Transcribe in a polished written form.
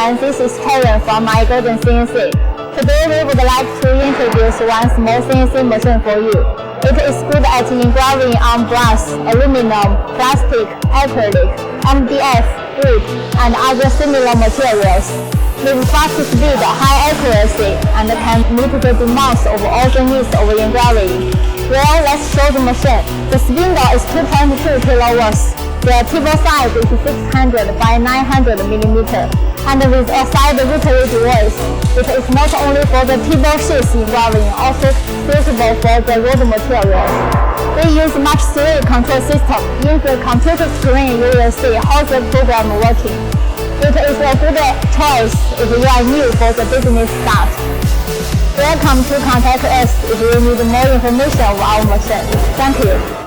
everyone, this is Karen from iGOLDENCNC. Today we would like to introduce one small CNC machine for you. It is good at engraving on brass, aluminum, plastic, acrylic, MDF, wood, and other similar materials. With fast speed, high accuracy, and can meet the demands of all the needs of engraving. Well, let's show the machine. The spindle is 2.2 kilowatts. The table size is 600 by 900 millimeter, and with a side rotary device, it is not only for the table sheets engraving, also suitable for the road materials. We use Match 3 control system. In the computer screen, you will see how the program working. It is a good choice if you are new for the business start. Welcome to contact us if you need more information of our machine. Thank you.